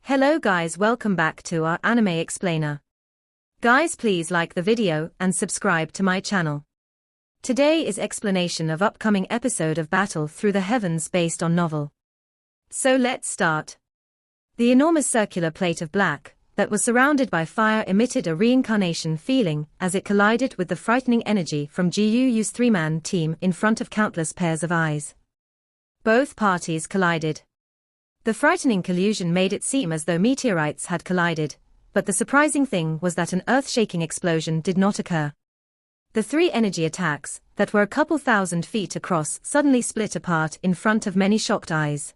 Hello guys, welcome back to our anime explainer. Guys, please like the video and subscribe to my channel. Today is explanation of upcoming episode of Battle Through the Heavens based on novel. So let's start. The enormous circular plate of black that was surrounded by fire emitted a reincarnation feeling as it collided with the frightening energy from Xiao three-man team in front of countless pairs of eyes. Both parties collided. The frightening collision made it seem as though meteorites had collided, but the surprising thing was that an earth-shaking explosion did not occur. The three energy attacks, that were a couple thousand feet across, suddenly split apart in front of many shocked eyes.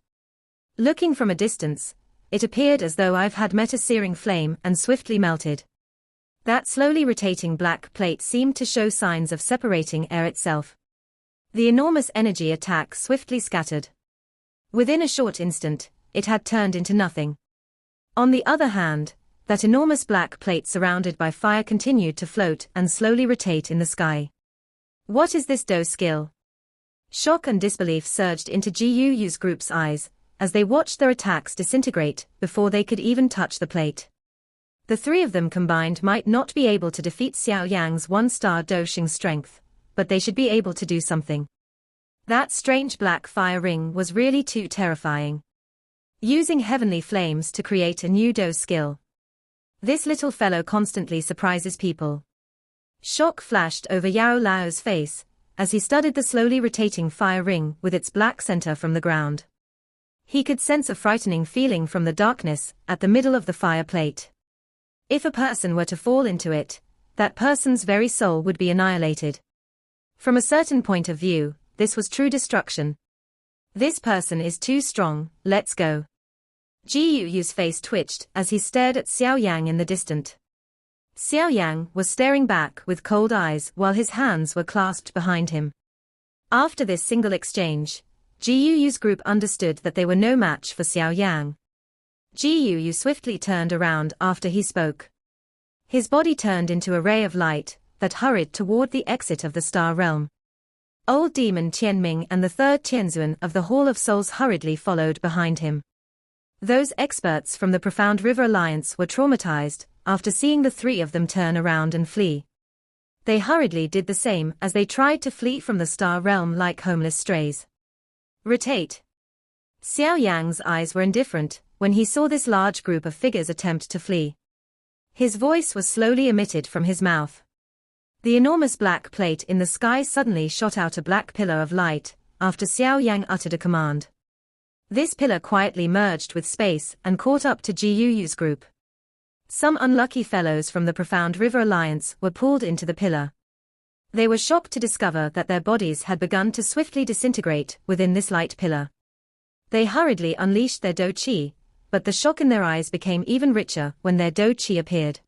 Looking from a distance, it appeared as though I've had met a searing flame and swiftly melted. That slowly rotating black plate seemed to show signs of separating air itself. The enormous energy attack swiftly scattered. Within a short instant, it had turned into nothing. On the other hand, that enormous black plate surrounded by fire continued to float and slowly rotate in the sky. What is this Do skill? Shock and disbelief surged into Xiao's group's eyes, as they watched their attacks disintegrate before they could even touch the plate. The three of them combined might not be able to defeat Xiao Yan's one-star Do Xing strength, but they should be able to do something. That strange black fire ring was really too terrifying. Using heavenly flames to create a new Do skill. This little fellow constantly surprises people. Shock flashed over Yao Lao's face, as he studied the slowly rotating fire ring with its black center from the ground. He could sense a frightening feeling from the darkness at the middle of the fire plate. If a person were to fall into it, that person's very soul would be annihilated. From a certain point of view, this was true destruction. This person is too strong, let's go. Xiao's face twitched as he stared at Xiao Yan in the distant. Xiao Yan was staring back with cold eyes while his hands were clasped behind him. After this single exchange, Xiao's group understood that they were no match for Xiao Yan. Xiao swiftly turned around after he spoke. His body turned into a ray of light that hurried toward the exit of the star realm. Old demon Tianming and the third Tianzuan of the Hall of Souls hurriedly followed behind him. Those experts from the Profound River Alliance were traumatized after seeing the three of them turn around and flee. They hurriedly did the same as they tried to flee from the star realm like homeless strays. Rotate. Xiao Yang's eyes were indifferent when he saw this large group of figures attempt to flee. His voice was slowly emitted from his mouth. The enormous black plate in the sky suddenly shot out a black pillar of light after Xiao Yan uttered a command. This pillar quietly merged with space and caught up to Xiao's group. Some unlucky fellows from the Profound River Alliance were pulled into the pillar. They were shocked to discover that their bodies had begun to swiftly disintegrate within this light pillar. They hurriedly unleashed their Do Chi, but the shock in their eyes became even richer when their Do Chi appeared.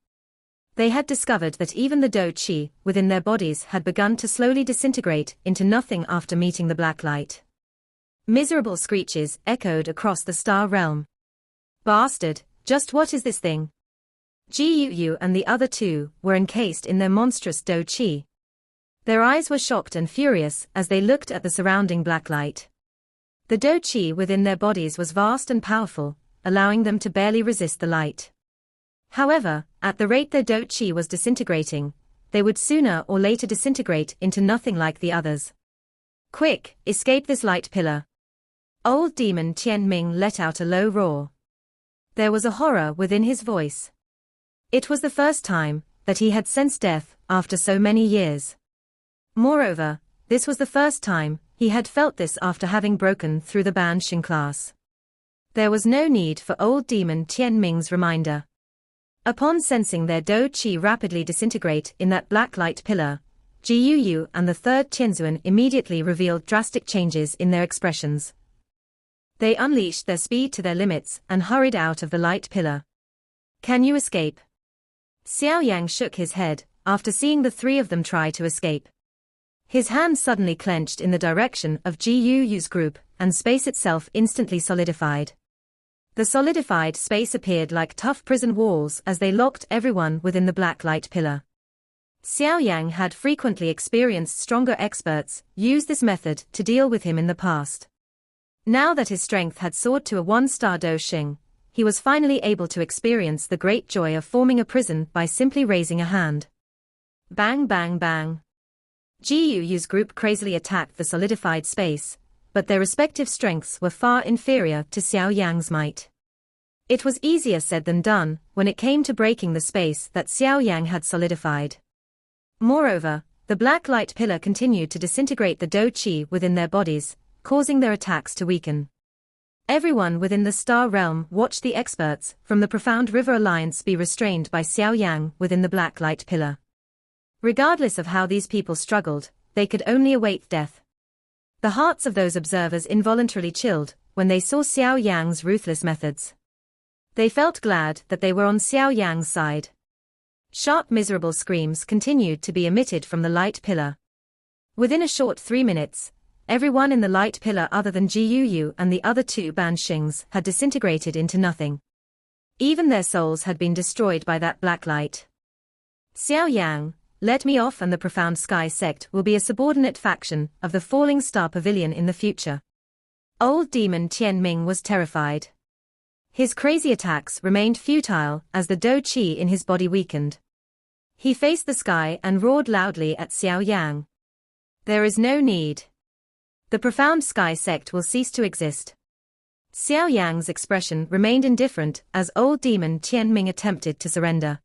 They had discovered that even the Do Chi within their bodies had begun to slowly disintegrate into nothing after meeting the black light. Miserable screeches echoed across the star realm. Bastard, just what is this thing? Xiao and the other two were encased in their monstrous Do Chi. Their eyes were shocked and furious as they looked at the surrounding black light. The Do Chi within their bodies was vast and powerful, allowing them to barely resist the light. However, at the rate their Do Chi was disintegrating, they would sooner or later disintegrate into nothing like the others. Quick, escape this light pillar. Old demon Tianming let out a low roar. There was a horror within his voice. It was the first time that he had sensed death after so many years. Moreover, this was the first time he had felt this after having broken through the Ban Xing class. There was no need for old demon Tianming's reminder. Upon sensing their Do Chi rapidly disintegrate in that black light pillar, Xiao and the third Tianzuan immediately revealed drastic changes in their expressions. They unleashed their speed to their limits and hurried out of the light pillar. Can you escape? Xiao Yang shook his head after seeing the three of them try to escape. His hand suddenly clenched in the direction of Xiao's group, and space itself instantly solidified. The solidified space appeared like tough prison walls as they locked everyone within the black light pillar. Xiao Yang had frequently experienced stronger experts use this method to deal with him in the past. Now that his strength had soared to a one-star Do Xing, he was finally able to experience the great joy of forming a prison by simply raising a hand. Bang bang bang. Jiu-Yu's group crazily attacked the solidified space, but their respective strengths were far inferior to Xiao Yang's might. It was easier said than done when it came to breaking the space that Xiao Yang had solidified. Moreover, the black light pillar continued to disintegrate the Do Qi within their bodies, causing their attacks to weaken. Everyone within the star realm watched the experts from the profound river alliance be restrained by Xiao Yang within the black light pillar. Regardless of how these people struggled, they could only await death. The hearts of those observers involuntarily chilled when they saw Xiao Yang's ruthless methods. They felt glad that they were on Xiao Yang's side. Sharp miserable screams continued to be emitted from the light pillar. Within a short 3 minutes, everyone in the light pillar other than Jiu and the other 2 Banshings had disintegrated into nothing. Even their souls had been destroyed by that black light. Xiao Yang, let me off, and the Profound Sky sect will be a subordinate faction of the Falling Star Pavilion in the future. Old demon Tian Ming was terrified. His crazy attacks remained futile as the Do Qi in his body weakened. He faced the sky and roared loudly at Xiao Yang. There is no need. The Profound Sky sect will cease to exist. Xiao Yang's expression remained indifferent as old demon Tian Ming attempted to surrender.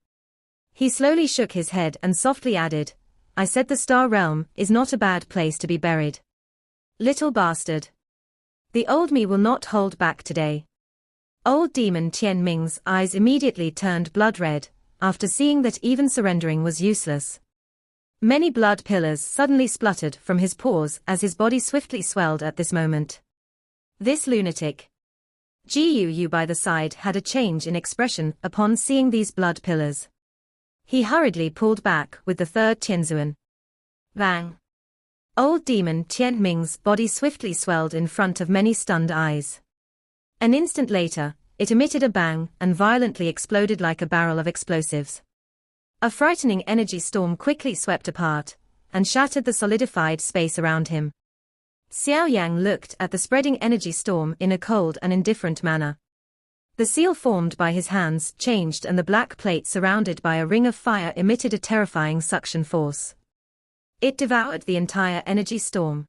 He slowly shook his head and softly added, I said the star realm is not a bad place to be buried. Little bastard. The old me will not hold back today. Old demon Tian Ming's eyes immediately turned blood red, after seeing that even surrendering was useless. Many blood pillars suddenly spluttered from his pores as his body swiftly swelled at this moment. This lunatic. Jiu by the side had a change in expression upon seeing these blood pillars. He hurriedly pulled back with the third Tianzuan. Bang! Old demon Tian Ming's body swiftly swelled in front of many stunned eyes. An instant later, it emitted a bang and violently exploded like a barrel of explosives. A frightening energy storm quickly swept apart and shattered the solidified space around him. Xiao Yang looked at the spreading energy storm in a cold and indifferent manner. The seal formed by his hands changed and the black plate surrounded by a ring of fire emitted a terrifying suction force. It devoured the entire energy storm.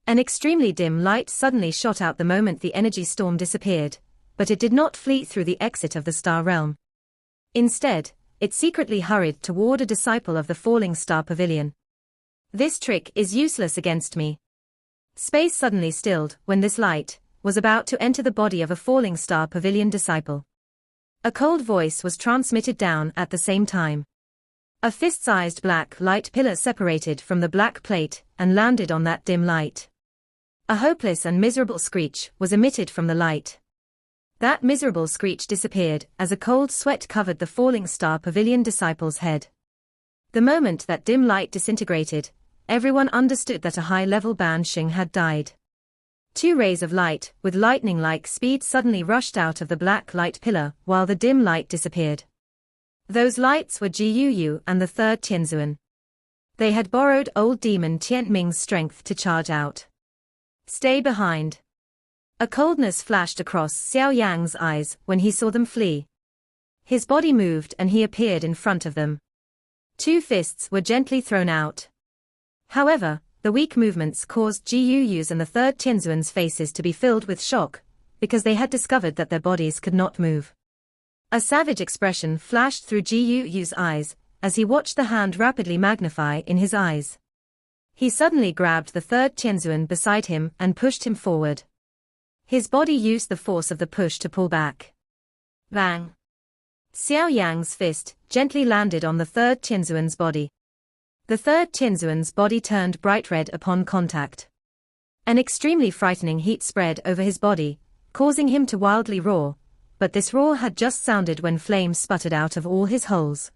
An extremely dim light suddenly shot out the moment the energy storm disappeared, but it did not flee through the exit of the star realm. Instead, it secretly hurried toward a disciple of the Falling Star Pavilion. This trick is useless against me. Space suddenly stilled when this light was about to enter the body of a Falling Star Pavilion disciple. A cold voice was transmitted down at the same time. A fist-sized black light pillar separated from the black plate and landed on that dim light. A hopeless and miserable screech was emitted from the light. That miserable screech disappeared as a cold sweat covered the Falling Star Pavilion disciple's head. The moment that dim light disintegrated, everyone understood that a high-level Banshing had died. 2 rays of light with lightning-like speed suddenly rushed out of the black light pillar while the dim light disappeared. Those lights were Jiu and the third Tianzuan. They had borrowed old demon Tian Ming's strength to charge out. Stay behind. A coldness flashed across Xiao Yang's eyes when he saw them flee. His body moved and he appeared in front of them. 2 fists were gently thrown out. However, the weak movements caused Jiu's and the third Tianzuan's faces to be filled with shock, because they had discovered that their bodies could not move. A savage expression flashed through Jiu's eyes as he watched the hand rapidly magnify in his eyes. He suddenly grabbed the third Tianzuan beside him and pushed him forward. His body used the force of the push to pull back. Bang! Xiao Yang's fist gently landed on the third Tianzuan's body. The third Tianzuan's body turned bright red upon contact. An extremely frightening heat spread over his body, causing him to wildly roar, but this roar had just sounded when flames sputtered out of all his holes.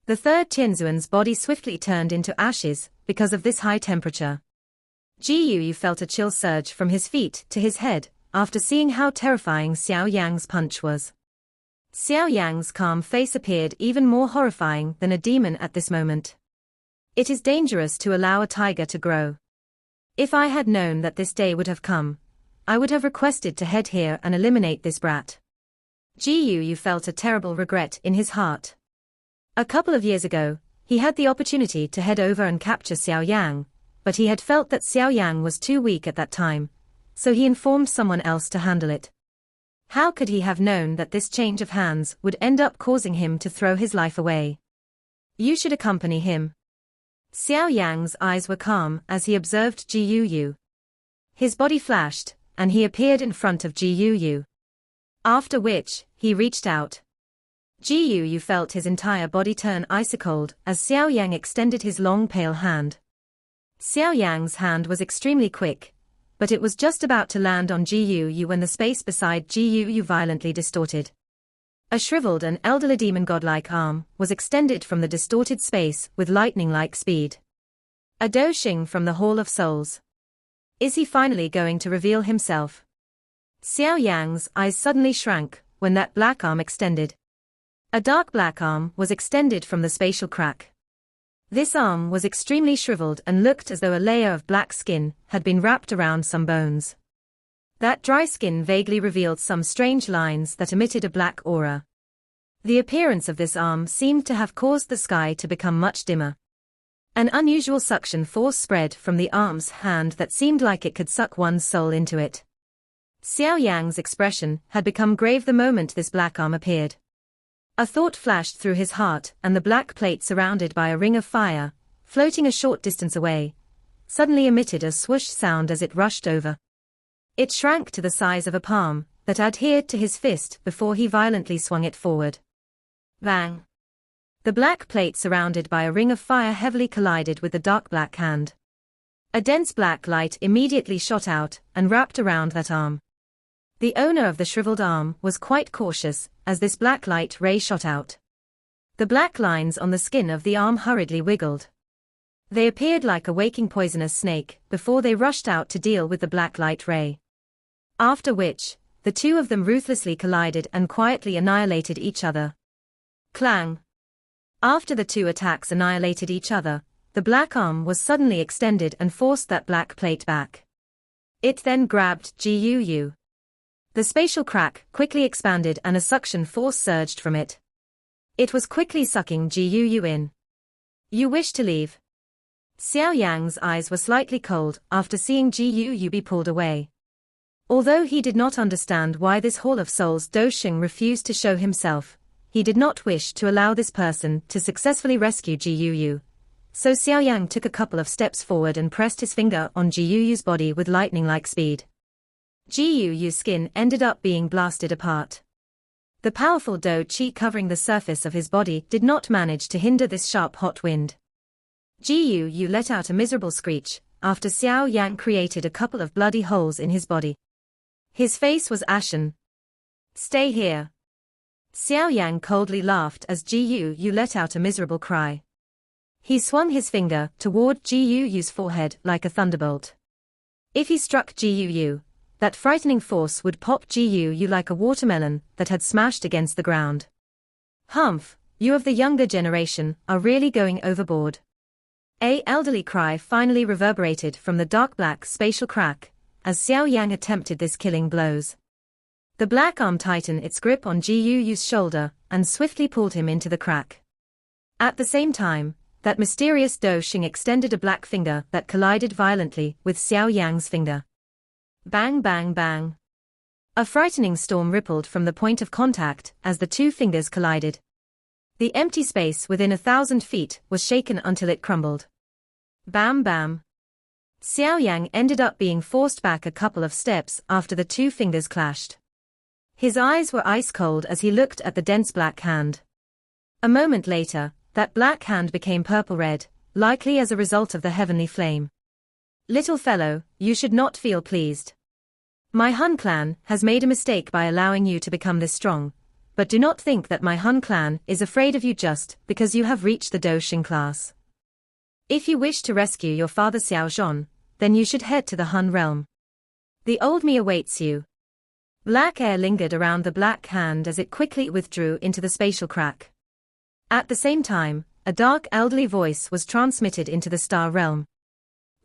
The third Tianzuan's body swiftly turned into ashes because of this high temperature. Jiu felt a chill surge from his feet to his head after seeing how terrifying Xiao Yang's punch was. Xiao Yang's calm face appeared even more horrifying than a demon at this moment. It is dangerous to allow a tiger to grow. If I had known that this day would have come, I would have requested to head here and eliminate this brat. Ji Yu felt a terrible regret in his heart. A couple of years ago, he had the opportunity to head over and capture Xiao Yan, but he had felt that Xiao Yan was too weak at that time, so he informed someone else to handle it. How could he have known that this change of hands would end up causing him to throw his life away? You should accompany him. Xiao Yan's eyes were calm as he observed Ji Yu. His body flashed, and he appeared in front of Ji Yu. After which, he reached out. Ji Yu felt his entire body turn ice-cold as Xiao Yan extended his long pale hand. Xiao Yan's hand was extremely quick, but it was just about to land on Ji Yu when the space beside Ji Yu violently distorted. A shriveled and elderly demon godlike arm was extended from the distorted space with lightning-like speed. A Doshing from the Hall of Souls. Is he finally going to reveal himself? Xiao Yan's eyes suddenly shrank when that black arm extended. A dark black arm was extended from the spatial crack. This arm was extremely shriveled and looked as though a layer of black skin had been wrapped around some bones. That dry skin vaguely revealed some strange lines that emitted a black aura. The appearance of this arm seemed to have caused the sky to become much dimmer. An unusual suction force spread from the arm's hand that seemed like it could suck one's soul into it. Xiao Yan's expression had become grave the moment this black arm appeared. A thought flashed through his heart, and the black plate surrounded by a ring of fire, floating a short distance away, suddenly emitted a swoosh sound as it rushed over. It shrank to the size of a palm, that adhered to his fist before he violently swung it forward. Bang! The black plate surrounded by a ring of fire heavily collided with the dark black hand. A dense black light immediately shot out and wrapped around that arm. The owner of the shriveled arm was quite cautious as this black light ray shot out. The black lines on the skin of the arm hurriedly wiggled. They appeared like a waking poisonous snake before they rushed out to deal with the black light ray. After which, the two of them ruthlessly collided and quietly annihilated each other. Clang! After the two attacks annihilated each other, the black arm was suddenly extended and forced that black plate back. It then grabbed Ji Yu. The spatial crack quickly expanded and a suction force surged from it. It was quickly sucking Ji Yu in. You wish to leave? Xiao Yan's eyes were slightly cold after seeing Ji Yu be pulled away. Although he did not understand why this Hall of Souls Doshing refused to show himself, he did not wish to allow this person to successfully rescue Ji Yu. So Xiao Yan took a couple of steps forward and pressed his finger on Ji Yu's body with lightning-like speed. Ji Yu's skin ended up being blasted apart. The powerful Do Chi covering the surface of his body did not manage to hinder this sharp hot wind. Ji Yu let out a miserable screech after Xiao Yan created a couple of bloody holes in his body. His face was ashen. Stay here. Xiao Yan coldly laughed as Ji Yu let out a miserable cry. He swung his finger toward Ji Yu's forehead like a thunderbolt. If he struck Ji Yu, that frightening force would pop Ji Yu like a watermelon that had smashed against the ground. Humph, you of the younger generation are really going overboard. An elderly cry finally reverberated from the dark black spatial crack as Xiao Yan attempted this killing blows. The black arm tightened its grip on Ji Yu's shoulder and swiftly pulled him into the crack. At the same time, that mysterious Doshing extended a black finger that collided violently with Xiao Yan's finger. Bang bang bang. A frightening storm rippled from the point of contact as the two fingers collided. The empty space within 1,000 feet was shaken until it crumbled. Bam bam. Xiao Yan ended up being forced back a couple of steps after the two fingers clashed. His eyes were ice cold as he looked at the dense black hand. A moment later, that black hand became purple-red, likely as a result of the heavenly flame. Little fellow, you should not feel pleased. My Hun clan has made a mistake by allowing you to become this strong, but do not think that my Hun clan is afraid of you just because you have reached the Doshing class. If you wish to rescue your father Xiao Zhon, then you should head to the Hun realm. The old me awaits you. Black air lingered around the black hand as it quickly withdrew into the spatial crack. At the same time, a dark elderly voice was transmitted into the star realm.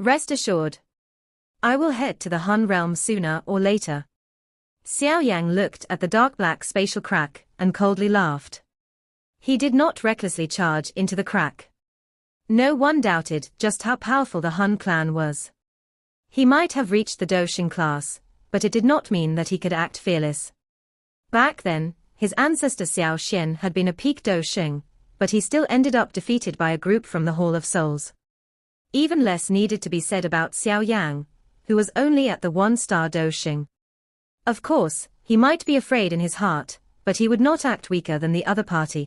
Rest assured. I will head to the Hun realm sooner or later. Xiao Yang looked at the dark black spatial crack and coldly laughed. He did not recklessly charge into the crack. No one doubted just how powerful the Han clan was. He might have reached the Doshing class, but it did not mean that he could act fearless. Back then, his ancestor Xiao Yan had been a peak Doshing, but he still ended up defeated by a group from the Hall of Souls. Even less needed to be said about Xiao Yang, who was only at the 1-star Doshing. Of course, he might be afraid in his heart, but he would not act weaker than the other party.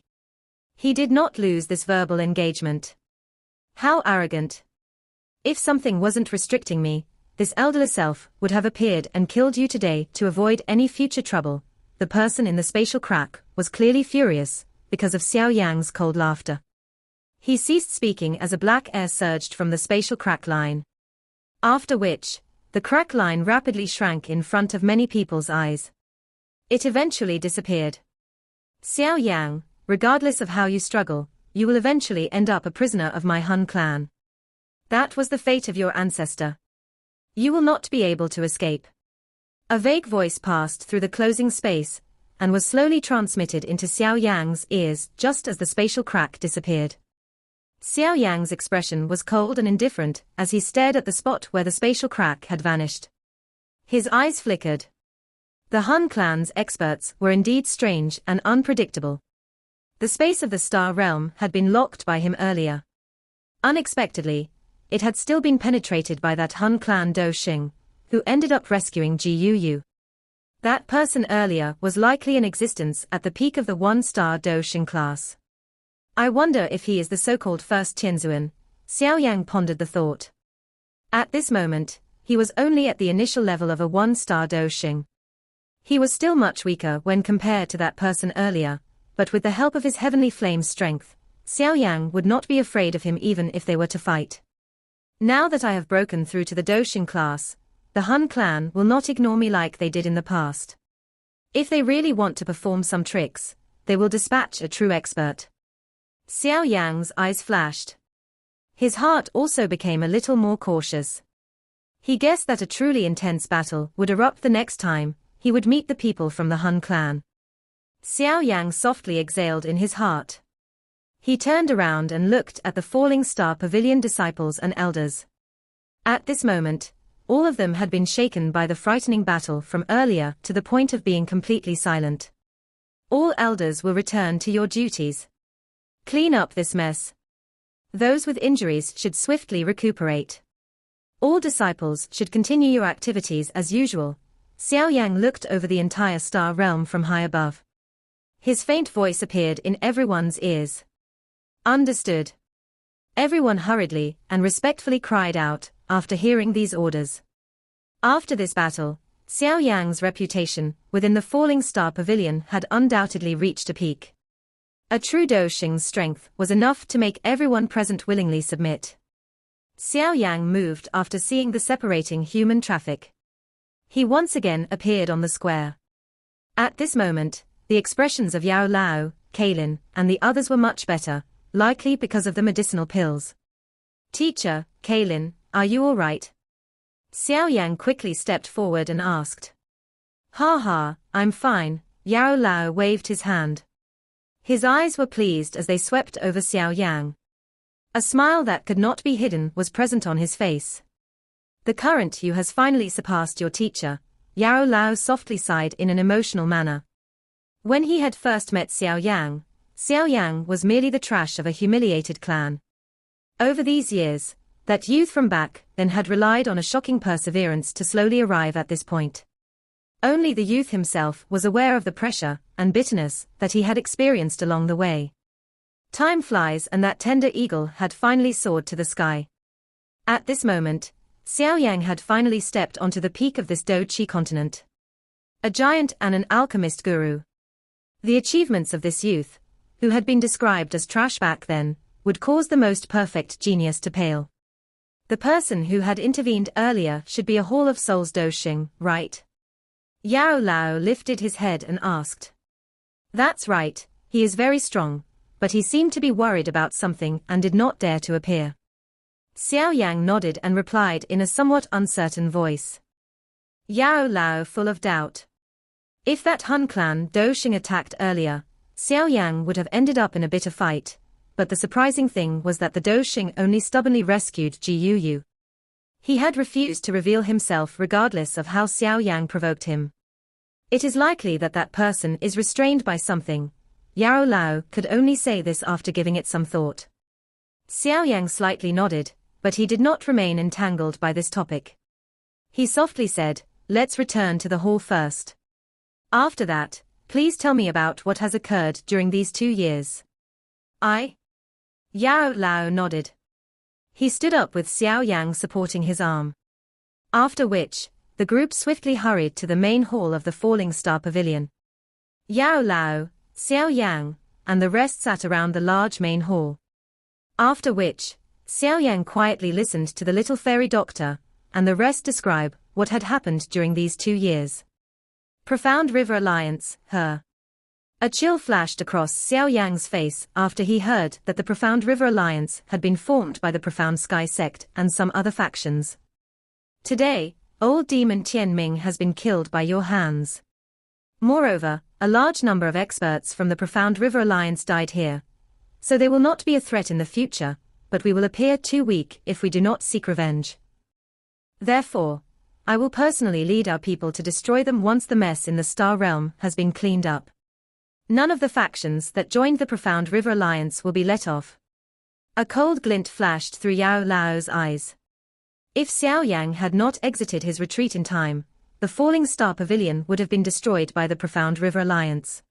He did not lose this verbal engagement. How arrogant. If something wasn't restricting me, this elderly self would have appeared and killed you today to avoid any future trouble. The person in the spatial crack was clearly furious, because of Xiao Yang's cold laughter. He ceased speaking as a black air surged from the spatial crack line. After which, the crack line rapidly shrank in front of many people's eyes. It eventually disappeared. Xiao Yang, regardless of how you struggle, you will eventually end up a prisoner of my Han clan. That was the fate of your ancestor. You will not be able to escape. A vague voice passed through the closing space, and was slowly transmitted into Xiao Yang's ears just as the spatial crack disappeared. Xiao Yang's expression was cold and indifferent as he stared at the spot where the spatial crack had vanished. His eyes flickered. The Han clan's experts were indeed strange and unpredictable. The space of the star realm had been locked by him earlier. Unexpectedly, it had still been penetrated by that Han clan Do Xing, who ended up rescuing Ji Yu. That person earlier was likely in existence at the peak of the 1-star Do Xing class. I wonder if he is the so-called first Tianzuan, Xiao Yang pondered the thought. At this moment, he was only at the initial level of a 1-star Do Xing. He was still much weaker when compared to that person earlier, but with the help of his heavenly flame's strength, Xiao Yang would not be afraid of him even if they were to fight. Now that I have broken through to the Doshing class, the Han clan will not ignore me like they did in the past. If they really want to perform some tricks, they will dispatch a true expert. Xiao Yang's eyes flashed. His heart also became a little more cautious. He guessed that a truly intense battle would erupt the next time he would meet the people from the Han clan. Xiao Yang softly exhaled in his heart. He turned around and looked at the falling star pavilion disciples and elders. At this moment, all of them had been shaken by the frightening battle from earlier to the point of being completely silent. All elders will return to your duties. Clean up this mess. Those with injuries should swiftly recuperate. All disciples should continue your activities as usual. Xiao Yang looked over the entire star realm from high above. His faint voice appeared in everyone's ears. Understood. Everyone hurriedly and respectfully cried out after hearing these orders. After this battle, Xiao Yang's reputation within the falling star pavilion had undoubtedly reached a peak. A true Do Xing's strength was enough to make everyone present willingly submit. Xiao Yang moved after seeing the separating human traffic. He once again appeared on the square. At this moment, the expressions of Yao Lao, Kailin, and the others were much better, likely because of the medicinal pills. Teacher, Kailin, are you all right? Xiao Yang quickly stepped forward and asked. Ha ha, I'm fine, Yao Lao waved his hand. His eyes were pleased as they swept over Xiao Yang. A smile that could not be hidden was present on his face. The current you has finally surpassed your teacher, Yao Lao softly sighed in an emotional manner. When he had first met Xiao Yang was merely the trash of a humiliated clan. Over these years, that youth from back then had relied on a shocking perseverance to slowly arrive at this point. Only the youth himself was aware of the pressure and bitterness that he had experienced along the way. Time flies and that tender eagle had finally soared to the sky. At this moment, Xiao Yang had finally stepped onto the peak of this Do Chi continent. A giant and an alchemist guru. The achievements of this youth, who had been described as trash back then, would cause the most perfect genius to pale. The person who had intervened earlier should be a Hall of Souls Do Xing, right? Yao Lao lifted his head and asked. That's right, he is very strong, but he seemed to be worried about something and did not dare to appear. Xiao Yang nodded and replied in a somewhat uncertain voice. Yao Lao full of doubt. If that Hun clan Doshing attacked earlier, Xiao Yan would have ended up in a bitter fight, but the surprising thing was that the Doshing only stubbornly rescued Ji Yu. He had refused to reveal himself regardless of how Xiao Yang provoked him. It is likely that that person is restrained by something. Yao Lao could only say this after giving it some thought. Xiao Yang slightly nodded, but he did not remain entangled by this topic. He softly said, "Let's return to the hall first. After that, please tell me about what has occurred during these 2 years." Yao Lao nodded. He stood up with Xiao Yang supporting his arm. After which, the group swiftly hurried to the main hall of the Falling Star Pavilion. Yao Lao, Xiao Yang, and the rest sat around the large main hall. After which, Xiao Yang quietly listened to the little fairy doctor, and the rest describe what had happened during these 2 years. Profound River Alliance, her. A chill flashed across Xiao Yang's face after he heard that the Profound River Alliance had been formed by the Profound Sky Sect and some other factions. Today, old demon Tianming has been killed by your hands. Moreover, a large number of experts from the Profound River Alliance died here. So they will not be a threat in the future, but we will appear too weak if we do not seek revenge. Therefore, I will personally lead our people to destroy them once the mess in the Star Realm has been cleaned up. None of the factions that joined the Profound River Alliance will be let off. A cold glint flashed through Yao Lao's eyes. If Xiao Yang had not exited his retreat in time, the Falling Star Pavilion would have been destroyed by the Profound River Alliance.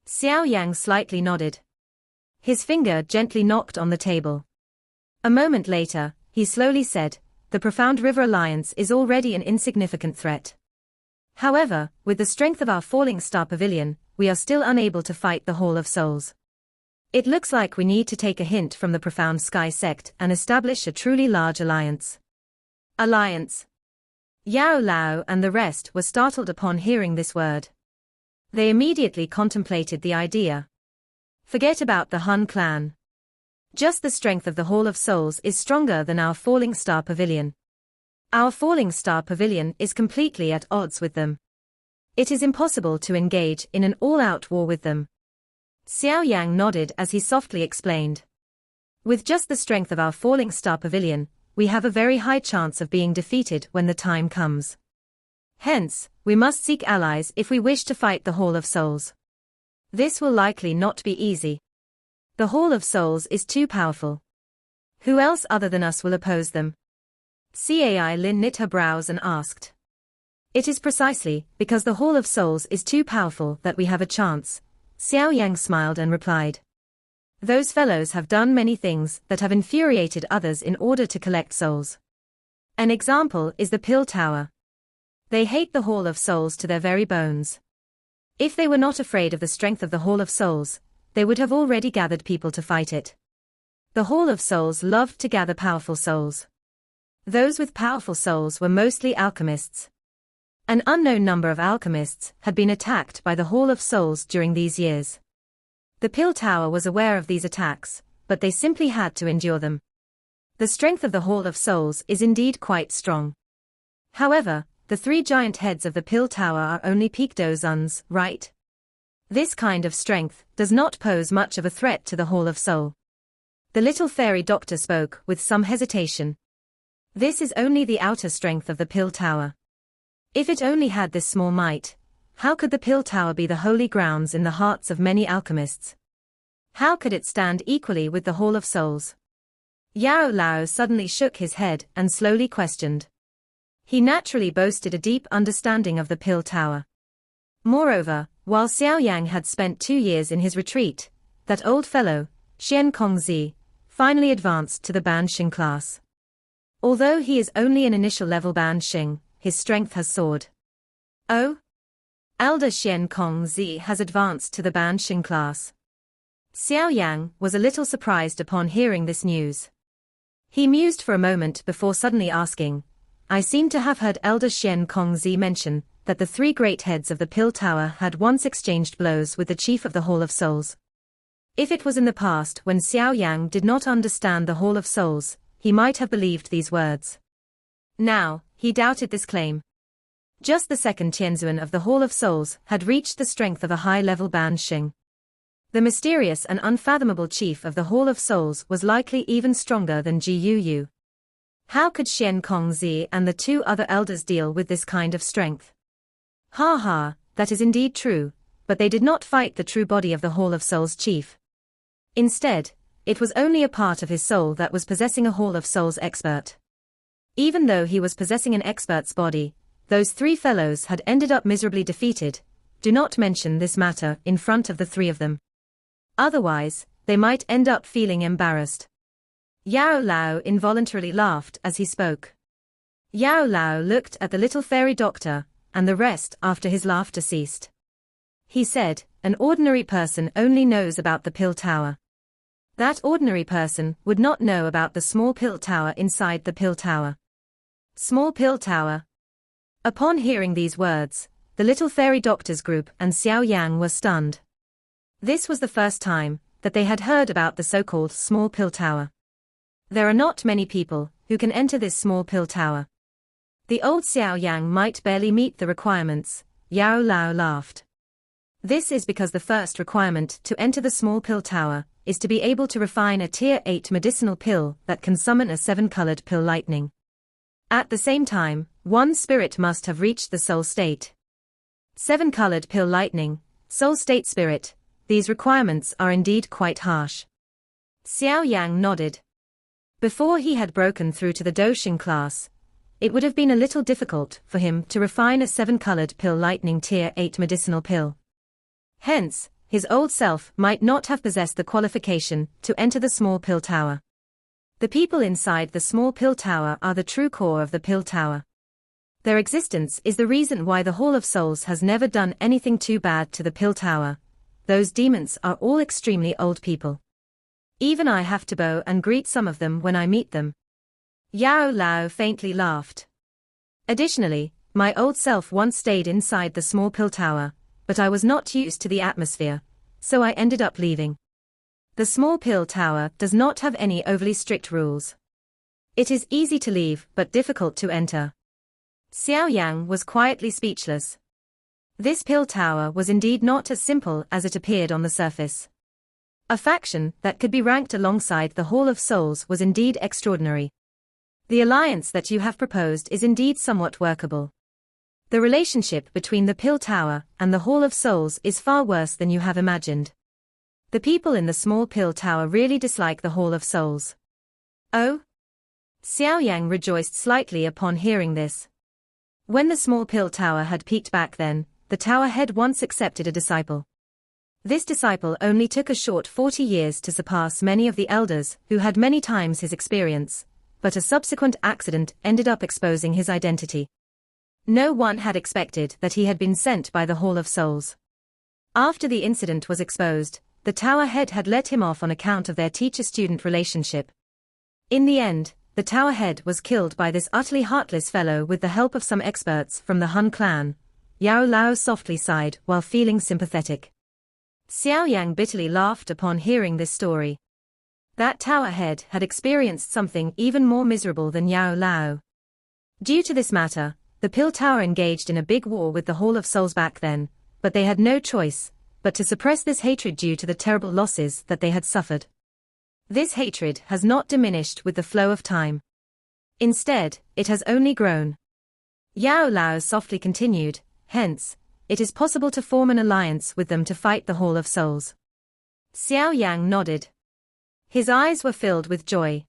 Xiao Yang slightly nodded. His finger gently knocked on the table. A moment later, he slowly said, "The Profound River Alliance is already an insignificant threat. However, with the strength of our Falling Star Pavilion, we are still unable to fight the Hall of Souls. It looks like we need to take a hint from the Profound Sky Sect and establish a truly large alliance." Alliance. Yao Lao and the rest were startled upon hearing this word. They immediately contemplated the idea. Forget about the Hun clan. Just the strength of the Hall of Souls is stronger than our Falling Star Pavilion. Our Falling Star Pavilion is completely at odds with them. It is impossible to engage in an all-out war with them. Xiao Yang nodded as he softly explained. With just the strength of our Falling Star Pavilion, we have a very high chance of being defeated when the time comes. Hence, we must seek allies if we wish to fight the Hall of Souls. This will likely not be easy. The Hall of Souls is too powerful. Who else other than us will oppose them? Cai Lin knit her brows and asked. It is precisely because the Hall of Souls is too powerful that we have a chance. Xiao Yang smiled and replied. Those fellows have done many things that have infuriated others in order to collect souls. An example is the Pill Tower. They hate the Hall of Souls to their very bones. If they were not afraid of the strength of the Hall of Souls, they would have already gathered people to fight it. The Hall of Souls loved to gather powerful souls. Those with powerful souls were mostly alchemists. An unknown number of alchemists had been attacked by the Hall of Souls during these years. The Pill Tower was aware of these attacks, but they simply had to endure them. The strength of the Hall of Souls is indeed quite strong. However, the 3 giant heads of the Pill Tower are only Peak-Do-Zuns, right? This kind of strength does not pose much of a threat to the Hall of Soul. The little fairy doctor spoke with some hesitation. This is only the outer strength of the Pill Tower. If it only had this small might, how could the Pill Tower be the holy grounds in the hearts of many alchemists? How could it stand equally with the Hall of Souls? Yao Lao suddenly shook his head and slowly questioned. He naturally boasted a deep understanding of the Pill Tower. Moreover, while Xiao Yang had spent 2 years in his retreat, that old fellow, Xian Kongzi, finally advanced to the Ban Xing class. Although he is only an initial level Ban Xing, his strength has soared. Oh? Elder Xian Kongzi has advanced to the Ban Xing class. Xiao Yang was a little surprised upon hearing this news. He mused for a moment before suddenly asking, I seem to have heard Elder Xian Kongzi mention that the 3 great heads of the Pill Tower had once exchanged blows with the chief of the Hall of Souls. If it was in the past when Xiao Yang did not understand the Hall of Souls, he might have believed these words. Now, he doubted this claim. Just the second Tianzuan of the Hall of Souls had reached the strength of a high-level Ban Xing. The mysterious and unfathomable chief of the Hall of Souls was likely even stronger than Ji Yu. How could Xian Kongzi and the two other elders deal with this kind of strength? Ha ha, that is indeed true, but they did not fight the true body of the Hall of Souls chief. Instead, it was only a part of his soul that was possessing a Hall of Souls expert. Even though he was possessing an expert's body, those three fellows had ended up miserably defeated. Do not mention this matter in front of the three of them. Otherwise, they might end up feeling embarrassed. Yao Lao involuntarily laughed as he spoke. Yao Lao looked at the little fairy doctor, and the rest after his laughter ceased. He said, "An ordinary person only knows about the pill tower. That ordinary person would not know about the small pill tower inside the pill tower." Small pill tower. Upon hearing these words, the little fairy doctors group and Xiao Yan were stunned. This was the first time that they had heard about the so-called small pill tower. There are not many people who can enter this small pill tower. The old Xiao Yang might barely meet the requirements. Yao Lao laughed. This is because the first requirement to enter the small pill tower is to be able to refine a tier 8 medicinal pill that can summon a 7-colored pill lightning. At the same time, one spirit must have reached the soul state. 7-colored pill lightning, soul state spirit, these requirements are indeed quite harsh. Xiao Yang nodded. Before he had broken through to the Doxing class, it would have been a little difficult for him to refine a 7-colored pill lightning tier 8 medicinal pill. Hence, his old self might not have possessed the qualification to enter the small pill tower. The people inside the small pill tower are the true core of the pill tower. Their existence is the reason why the Hall of Souls has never done anything too bad to the pill tower. Those demons are all extremely old people. Even I have to bow and greet some of them when I meet them. Yao Lao faintly laughed. Additionally, my old self once stayed inside the small pill tower, but I was not used to the atmosphere, so I ended up leaving. The small pill tower does not have any overly strict rules. It is easy to leave but difficult to enter. Xiao Yang was quietly speechless. This pill tower was indeed not as simple as it appeared on the surface. A faction that could be ranked alongside the Hall of Souls was indeed extraordinary. The alliance that you have proposed is indeed somewhat workable. The relationship between the pill tower and the Hall of Souls is far worse than you have imagined. The people in the small pill tower really dislike the Hall of Souls. Oh? Xiao Yang rejoiced slightly upon hearing this. When the small pill tower had peaked back then, the tower head once accepted a disciple. This disciple only took a short 40 years to surpass many of the elders who had many times his experience, but a subsequent accident ended up exposing his identity. No one had expected that he had been sent by the Hall of Souls. After the incident was exposed, the tower head had let him off on account of their teacher-student relationship. In the end, the tower head was killed by this utterly heartless fellow with the help of some experts from the Hun clan. Yao Lao softly sighed while feeling sympathetic. Xiao Yang bitterly laughed upon hearing this story. That tower head had experienced something even more miserable than Yao Lao. Due to this matter, the pill tower engaged in a big war with the Hall of Souls back then, but they had no choice but to suppress this hatred due to the terrible losses that they had suffered. This hatred has not diminished with the flow of time. Instead, it has only grown. Yao Lao softly continued, hence, it is possible to form an alliance with them to fight the Hall of Souls. Xiao Yang nodded. His eyes were filled with joy.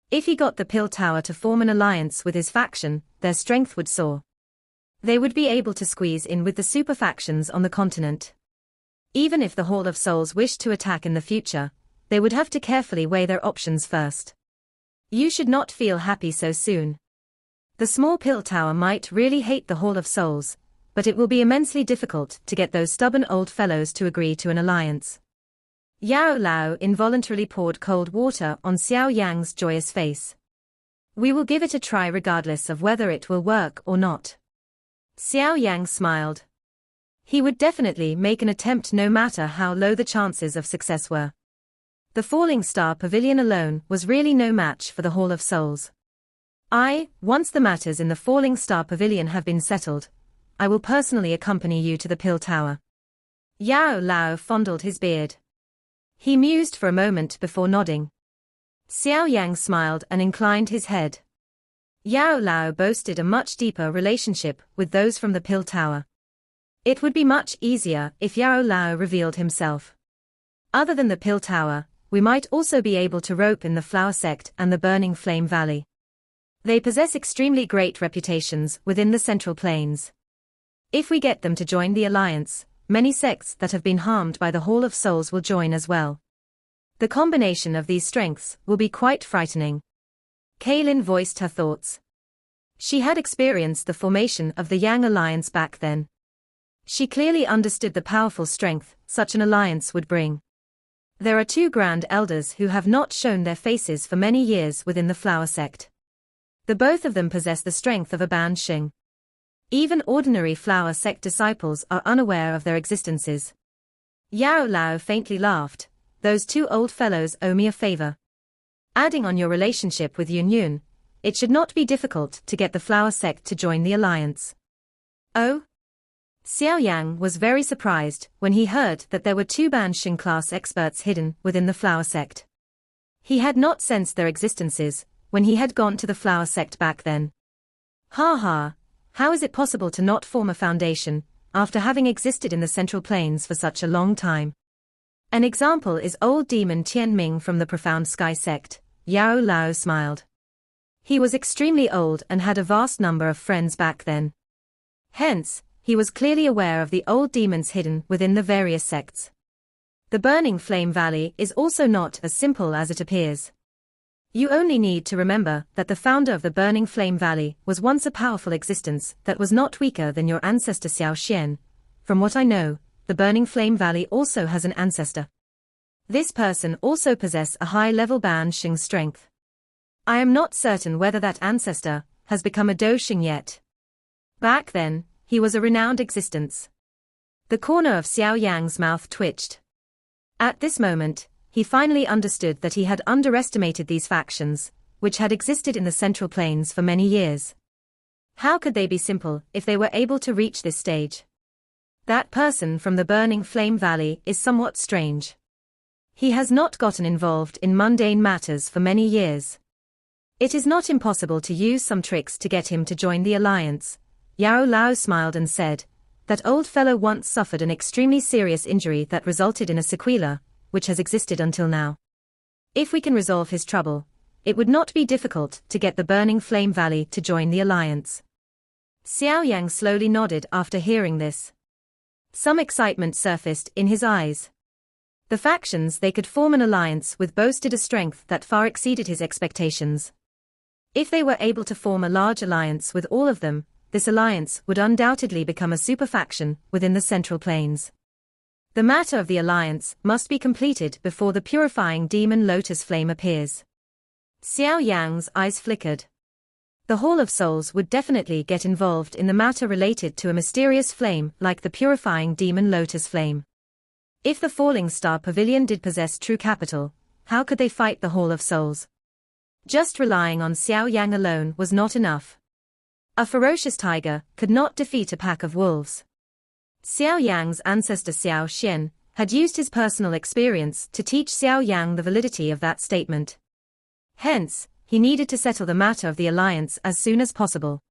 If he got the pill tower to form an alliance with his faction, their strength would soar. They would be able to squeeze in with the super factions on the continent. Even if the Hall of Souls wished to attack in the future, they would have to carefully weigh their options first. You should not feel happy so soon. The small pill tower might really hate the Hall of Souls, but it will be immensely difficult to get those stubborn old fellows to agree to an alliance. Yao Lao involuntarily poured cold water on Xiao Yang's joyous face. We will give it a try regardless of whether it will work or not. Xiao Yang smiled. He would definitely make an attempt no matter how low the chances of success were. The Falling Star Pavilion alone was really no match for the Hall of Souls. Once the matters in the Falling Star Pavilion have been settled, I will personally accompany you to the Pill Tower. Yao Lao fondled his beard. He mused for a moment before nodding. Xiao Yan smiled and inclined his head. Yao Lao boasted a much deeper relationship with those from the Pill Tower. It would be much easier if Yao Lao revealed himself. Other than the Pill Tower, we might also be able to rope in the Flower Sect and the Burning Flame Valley. They possess extremely great reputations within the Central Plains. If we get them to join the alliance, many sects that have been harmed by the Hall of Souls will join as well. The combination of these strengths will be quite frightening. Kaylin voiced her thoughts. She had experienced the formation of the Yang Alliance back then. She clearly understood the powerful strength such an alliance would bring. There are two Grand Elders who have not shown their faces for many years within the Flower Sect. The both of them possess the strength of a Ban Xing. Even ordinary Flower Sect disciples are unaware of their existences. Yao Lao faintly laughed. Those two old fellows owe me a favor. Adding on your relationship with Yun Yun, it should not be difficult to get the Flower Sect to join the alliance. Oh? Xiao Yang was very surprised when he heard that there were two Ban Xing class experts hidden within the Flower Sect. He had not sensed their existences when he had gone to the Flower Sect back then. Ha ha, how is it possible to not form a foundation after having existed in the Central Plains for such a long time? An example is old demon Tian Ming from the Profound Sky Sect. Yao Lao smiled. He was extremely old and had a vast number of friends back then. Hence, he was clearly aware of the old demons hidden within the various sects. The Burning Flame Valley is also not as simple as it appears. You only need to remember that the founder of the Burning Flame Valley was once a powerful existence that was not weaker than your ancestor Xiao Yan. From what I know, the Burning Flame Valley also has an ancestor. This person also possesses a high-level Ban Xing strength. I am not certain whether that ancestor has become a Do Xing yet. Back then, he was a renowned existence. The corner of Xiao Yang's mouth twitched. At this moment, he finally understood that he had underestimated these factions, which had existed in the Central Plains for many years. How could they be simple if they were able to reach this stage? That person from the Burning Flame Valley is somewhat strange. He has not gotten involved in mundane matters for many years. It is not impossible to use some tricks to get him to join the alliance. Yao Lao smiled and said, that old fellow once suffered an extremely serious injury that resulted in a sequela, which has existed until now. If we can resolve his trouble, it would not be difficult to get the Burning Flame Valley to join the alliance. Xiao Yang slowly nodded after hearing this. Some excitement surfaced in his eyes. The factions they could form an alliance with boasted a strength that far exceeded his expectations. If they were able to form a large alliance with all of them, this alliance would undoubtedly become a super faction within the Central Plains. The matter of the alliance must be completed before the purifying demon Lotus Flame appears. Xiao Yang's eyes flickered. The Hall of Souls would definitely get involved in the matter related to a mysterious flame like the purifying demon Lotus Flame. If the Falling Star Pavilion did possess true capital, how could they fight the Hall of Souls? Just relying on Xiao Yang alone was not enough. A ferocious tiger could not defeat a pack of wolves. Xiao Yang's ancestor Xiao Yan had used his personal experience to teach Xiao Yang the validity of that statement. Hence, he needed to settle the matter of the alliance as soon as possible.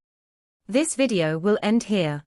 This video will end here.